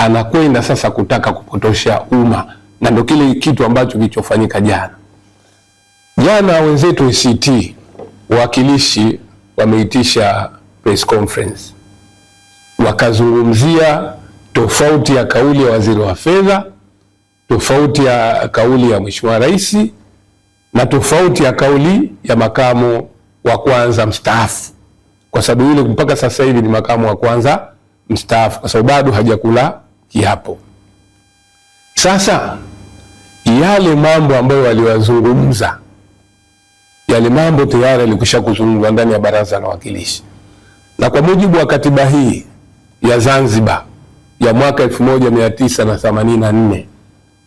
anakwenda sasa kutaka kupotosha umma, na ndio kile kitu ambacho kilichofanyika jana. Jana wenzetu ACT wawakilishi wameitisha press conference, wakazungumzia tofauti ya kauli ya waziri wa fedha, tofauti ya kauli ya Mheshimiwa Rais na tofauti ya kauli ya makamu wa kwanza mstaafu, kwa sababu yule mpaka sasa hivi ni makamu wa kwanza mstaafu, kwa sababu bado hajakula kiapo. Sasa yale mambo ambayo waliwazungumza, yale mambo tayari yalikwisha kuzungumzwa ndani ya Baraza la Wawakilishi, na kwa mujibu wa katiba hii ya Zanzibar ya mwaka 1984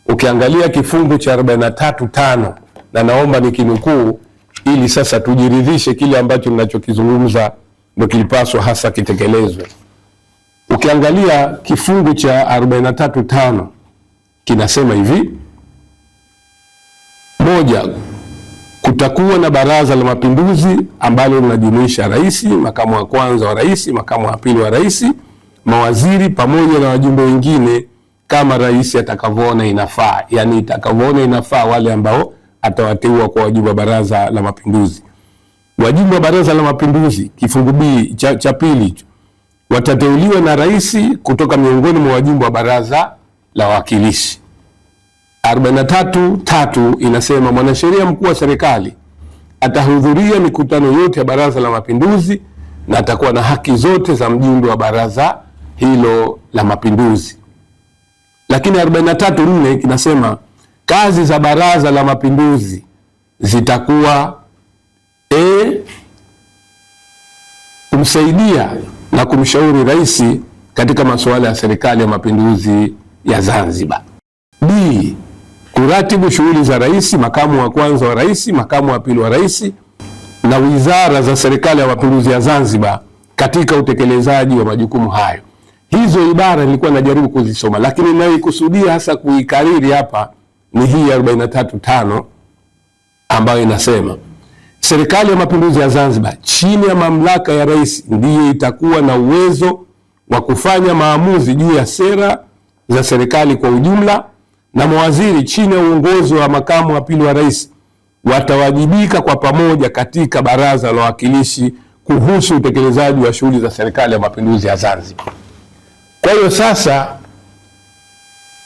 ukiangalia kifungu cha 43(5), na naomba nikinukuu ili sasa tujiridhishe kile ambacho ninachokizungumza ndio kilipaswa hasa kitekelezwe. Ukiangalia kifungu cha 43(5) kinasema hivi: moja, kutakuwa na Baraza la Mapinduzi ambalo linajumuisha rais, makamu wa kwanza wa rais, makamu wa pili wa rais, mawaziri pamoja na wajumbe wengine kama rais atakavyoona inafaa, yani itakavyoona inafaa wale ambao atawateua kwa wajumbe wa Baraza la Mapinduzi. Wajumbe wa Baraza la Mapinduzi kifungu B cha pili watateuliwa na rais kutoka miongoni mwa wajumbe wa Baraza la Wawakilishi. 43(3) inasema mwanasheria mkuu wa serikali atahudhuria mikutano yote ya Baraza la Mapinduzi na atakuwa na haki zote za mjumbe wa baraza hilo la Mapinduzi. Lakini 43(4) kinasema kazi za Baraza la Mapinduzi zitakuwa kumsaidia na kumshauri rais katika masuala ya serikali ya mapinduzi ya Zanzibar. B, kuratibu shughuli za rais, makamu wa kwanza wa rais, makamu wa pili wa rais na wizara za serikali ya mapinduzi ya Zanzibar katika utekelezaji wa majukumu hayo. Hizo ibara nilikuwa najaribu kuzisoma, lakini ninayokusudia hasa kuikariri hapa ni hii 43(5) ambayo inasema serikali ya mapinduzi ya Zanzibar chini ya mamlaka ya rais ndiyo itakuwa na uwezo wa kufanya maamuzi juu ya sera za serikali kwa ujumla, na mawaziri chini ya uongozi wa makamu wa pili wa rais watawajibika kwa pamoja katika Baraza la Wawakilishi kuhusu utekelezaji wa shughuli za serikali ya mapinduzi ya Zanzibar. Kwa hiyo sasa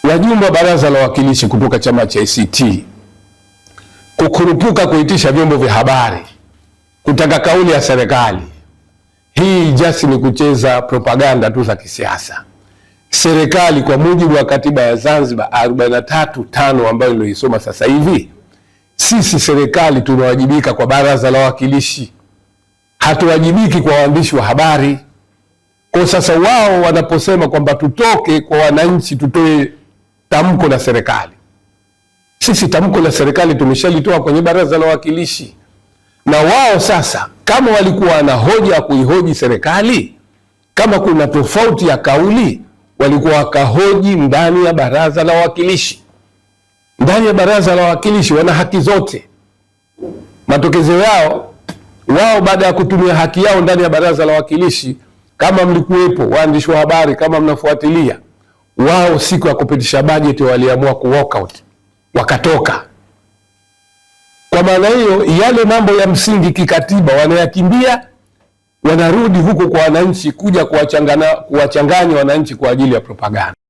wajumbe wa Baraza la Wawakilishi kutoka chama cha ACT kukurupuka kuitisha vyombo vya habari kutaka kauli ya serikali, hii just ni kucheza propaganda tu za kisiasa. Serikali kwa mujibu wa katiba ya Zanzibar 43(5) ambayo nilisoma sasa hivi, sisi serikali tunawajibika kwa Baraza la Wawakilishi, hatuwajibiki kwa waandishi wa habari. Kwa sasa wao wanaposema kwamba tutoke kwa wananchi tutoe tamko la serikali, sisi tamko la serikali tumeshalitoa kwenye Baraza la Wawakilishi, na wao sasa kama walikuwa na hoja ya kuihoji serikali, kama kuna tofauti ya kauli, walikuwa wakahoji ndani ya Baraza la Wawakilishi. Ndani ya Baraza la Wawakilishi wana haki zote. Matokezo yao wao baada ya kutumia haki yao ndani ya Baraza la Wawakilishi, kama mlikuwepo waandishi wa habari, kama mnafuatilia, wao siku ya kupitisha bajeti waliamua ku walk out, wakatoka. Kwa maana hiyo yale mambo ya msingi kikatiba wanayakimbia, wanarudi huko kwa wananchi kuja kuwachanganya wananchi kwa ajili ya propaganda.